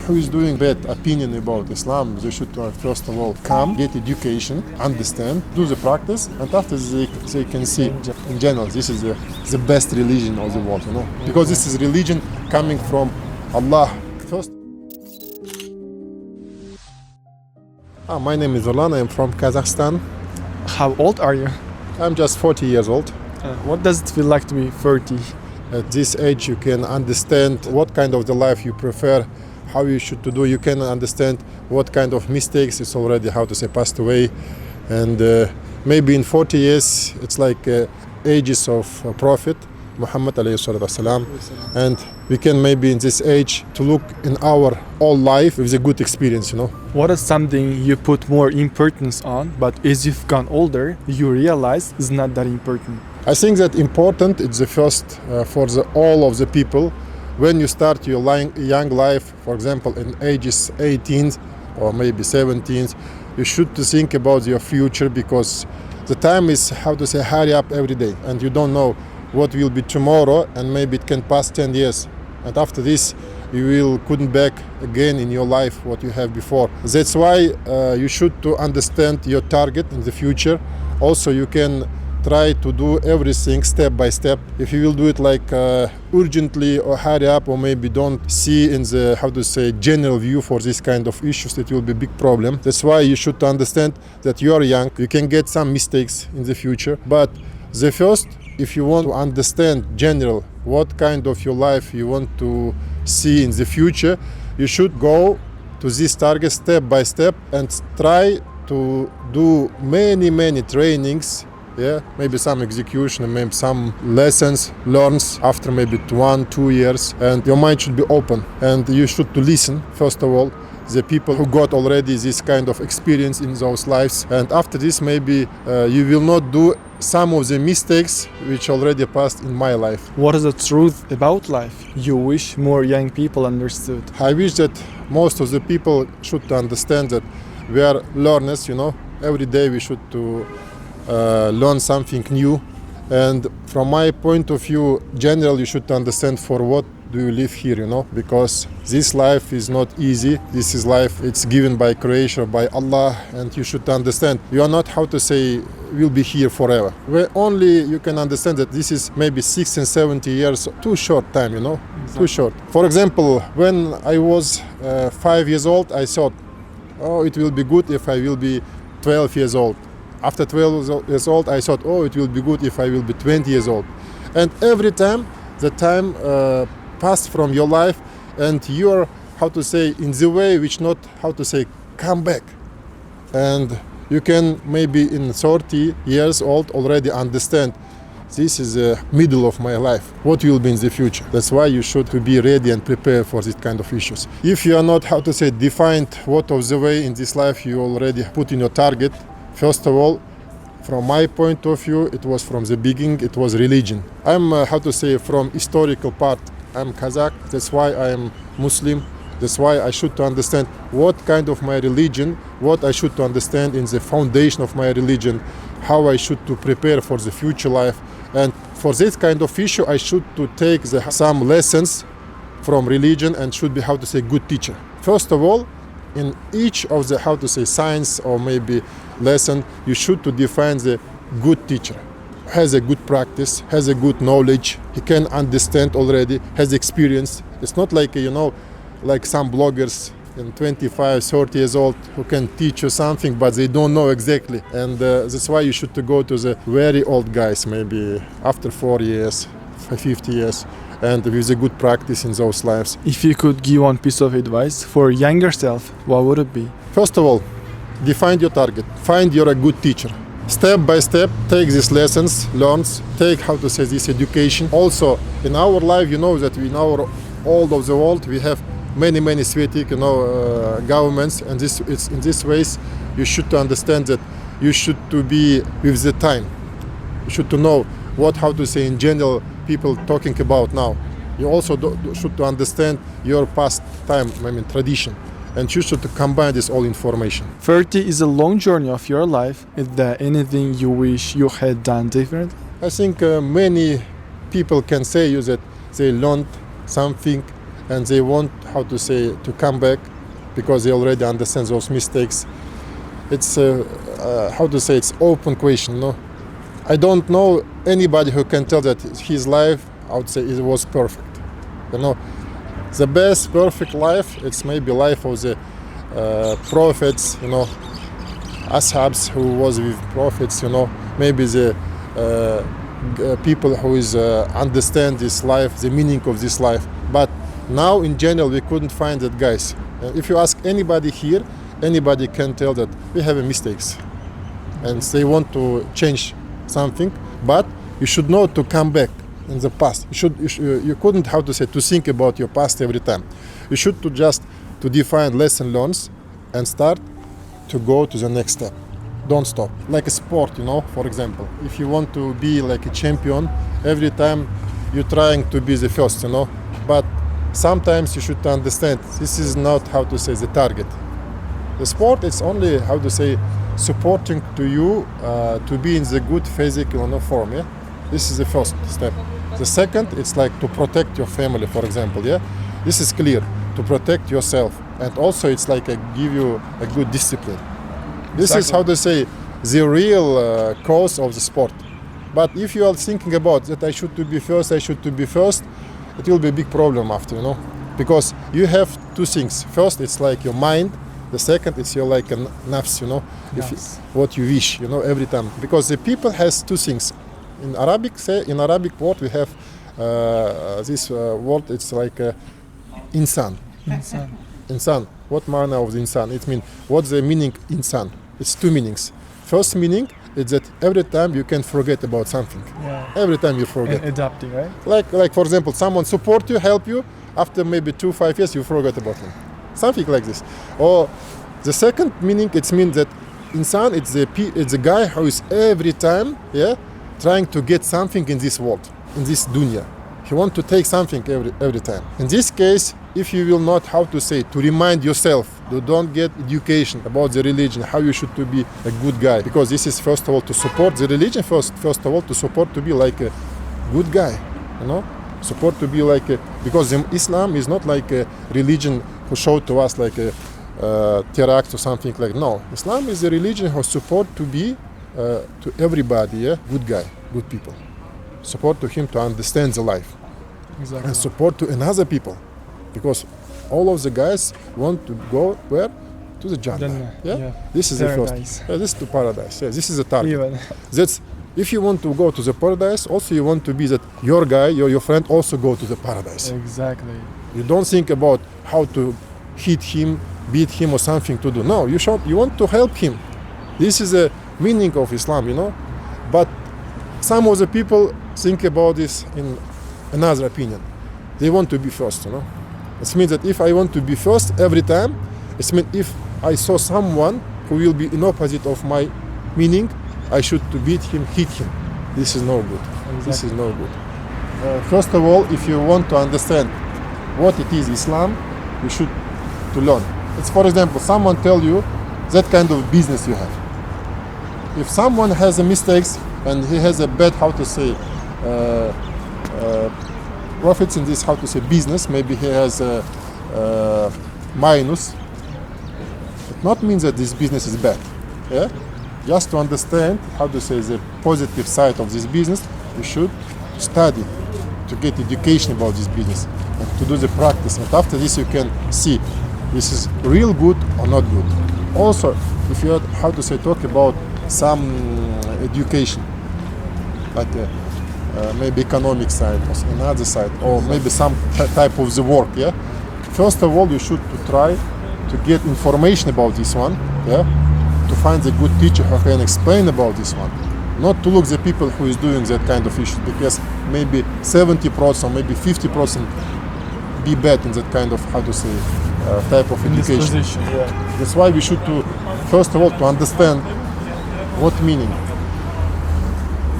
who is doing bad opinion about Islam, they should first of all come, get education, understand, do the practice, and after they can see in general this is the best religion of the world, because this is religion coming from Allah first. My name is Orlan, I'm from Kazakhstan. How old are you? I'm just 40 years old. What does it feel like to be 30? At this age you can understand what kind of the life you prefer, how you should to do. You can understand what kind of mistakes is already, passed away. And maybe in 40 years it's like ages of Prophet Muhammad alayhi salatu wasalam. And we can maybe in this age to look in our whole life with a good experience, What is something you put more importance on, but as you've gone older, you realize is not that important? I think that important is the first for all of the people. When you start your young life, for example, in ages 18 or maybe 17, you should to think about your future, because the time is, hurry up every day, and you don't know what will be tomorrow, and maybe it can pass 10 years. And after this, you couldn't back again in your life what you have before. That's why you should to understand your target in the future. Also, you can try to do everything step by step. If you will do it like urgently or hurry up, or maybe don't see in the general view for this kind of issues, it will be a big problem. That's why you should understand that you are young. You can get some mistakes in the future, but the first, if you want to understand general what kind of your life you want to see in the future, you should go to this target step by step and try to do many trainings. Maybe some execution, maybe some lessons learned after maybe 1-2 years, and your mind should be open, and you should to listen first of all the people who got already this kind of experience in those lives, and after this maybe you will not do some of the mistakes which already passed in my life. What is the truth about life you wish more young people understood? I wish that most of the people should understand that we are learners, every day we should to learn something new, and from my point of view, general, you should understand for what do you live here, because this life is not easy. This is life, it's given by creation, by Allah, and you should understand you are not, will be here forever. Where only you can understand that this is maybe 60 and 70 years, too short time, Exactly. Too short. For example, when I was 5 years old, I thought, it will be good if I will be 12 years old. After 12 years old, I thought, it will be good if I will be 20 years old. And every time, the time passed from your life, and you're, in the way which not, come back. And you can maybe in 30 years old already understand this is the middle of my life. What will be in the future? That's why you should be ready and prepare for this kind of issues. If you are not, defined what of the way in this life you already put in your target, first of all, from my point of view, it was from the beginning, it was religion. I'm, from historical part. I'm Kazakh, that's why I am Muslim. That's why I should to understand what kind of my religion, what I should to understand in the foundation of my religion, how I should to prepare for the future life. And for this kind of issue, I should to take some lessons from religion and should be, good teacher. First of all, in each of the, science or maybe lesson, you should to define the good teacher. Has a good practice, has a good knowledge, he can understand already, has experience. It's not like, like some bloggers in 25, 30 years old who can teach you something, but they don't know exactly. And that's why you should to go to the very old guys, maybe after 40 years, 50 years, and with a good practice in those lives. If you could give one piece of advice for younger self, what would it be? First of all, define your target. Find you're a good teacher. Step by step, take these lessons, learn, take this education. Also, in our life, that in our all of the world, we have many Semitic, governments, and it's in this ways you should to understand that you should to be with the time. You should to know what in general people talking about now. You also should to understand your past time, tradition. And you should combine this all information. 30 is a long journey of your life. Is there anything you wish you had done different? I think many people can say you that they learned something and they want, how to say, to come back because they already understand those mistakes. It's how to say, it's open question. No, I don't know anybody who can tell that his life, I would say, it was perfect. You know, the best perfect life, it's maybe life of the prophets. You know, ashabs who was with prophets. You know, maybe the people who is understand this life, the meaning of this life. But now, in general, we couldn't find that, guys. If you ask anybody here, anybody can tell that we have mistakes, and they want to change something. But you should know to come back in the past. You couldn't, how to say, to think about your past every time. You should to just to define lesson learns and start to go to the next step. Don't stop. Like a sport, you know, for example, if you want to be like a champion, every time you're trying to be the first, you know, but sometimes you should understand this is not, how to say, the target. The sport is only, how to say, supporting to you to be in the good physical form. Yeah, this is the first step. The second, it's like to protect your family, for example. Yeah, this is clear. To protect yourself, and also it's like give you a good discipline. This is, how to say, the real cause of the sport. But if you are thinking about that, I should to be first, it will be a big problem after, you know, because you have two things. First, it's like your mind. The second, it's your like a nafs, you know, what you wish, you know, every time. Because the people has two things. In Arabic word we have this word. It's like insan. Insan. What manner of the insan? It means what's the meaning insan? It's two meanings. First meaning is that every time you can forget about something. Yeah. Every time you forget. And adapting, right? Like for example, someone support you, help you. After maybe 2-5 years, you forget about him. Something like this. Or the second meaning, it means that insan, it's the guy who is every time, yeah, trying to get something in this world, in this dunya. He want to take something every time. In this case, if you will not, how to say, to remind yourself, to don't get education about the religion, how you should to be a good guy, because this is first of all to support the religion. First of all to support to be like a good guy, you know, support to be like because Islam is not like a religion who showed to us like a terrorist or something like. No, Islam is a religion who support to be to everybody, yeah, good guy, good people. Support to him to understand the life. Exactly. And support to another people, because all of the guys want to go where? To the Jannah. Yeah? This is paradise. the first. Yeah, this is to paradise. Yeah, this is the target. Even. That's if you want to go to the paradise, also you want to be that your guy, your friend also go to the paradise. Exactly. You don't think about how to hit him, beat him or something to do. No, you want to help him. This is the meaning of Islam, you know. But some of the people think about this in another opinion. They want to be first, you know. It means that if I want to be first every time, it means if I saw someone who will be in opposite of my meaning, I should to beat him, hit him. This is no good. Exactly. This is no good. First of all, if you want to understand what it is Islam, you should to learn. It's, for example, someone tell you that kind of business you have. If someone has a mistakes and he has a bad, how to say, profits in this, how to say, business, maybe he has a minus, it not means that this business is bad. Yeah? Just to understand how to say the positive side of this business, you should study to get education about this business and to do the practice. And after this, you can see this is real good or not good. Also, if you how to say talk about some education, like maybe economic side or another side, or maybe some type of the work. Yeah. First of all, you should to try to get information about this one. Yeah. To find a good teacher who can explain about this one. Not to look the people who is doing that kind of issues, because maybe 70%, maybe 50% be bad in that kind of, how to say, type of In education. this position, yeah. That's why we should to, first of all, to understand what meaning.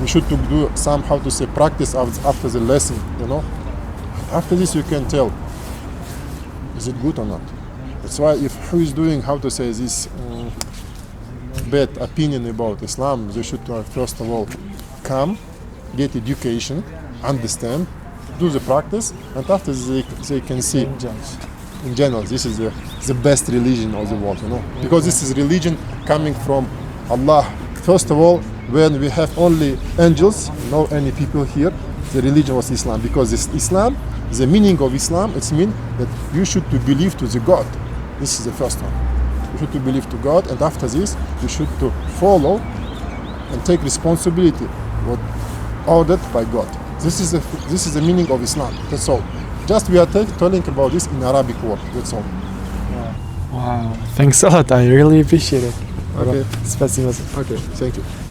We should to do some, how to say, practice after the lesson, you know. After this you can tell, is it good or not? That's why if who is doing, how to say, this bad opinion about Islam, they should first of all come, get education, understand, do the practice, and after they can see in general this is the best religion of the world, you know, because this is religion coming from Allah. First of all, when we have only angels, no any people here, the religion was Islam, because this Islam, the meaning of Islam, it's mean that you should to believe to the God. This is the first one. You should to believe to God, and after this, you should to follow and take responsibility what ordered by God. This is the meaning of Islam. That's all. Just we are telling about this in Arabic word. That's all. Wow. Thanks a lot. I really appreciate it. Okay. Спасибо. Okay. Thank you.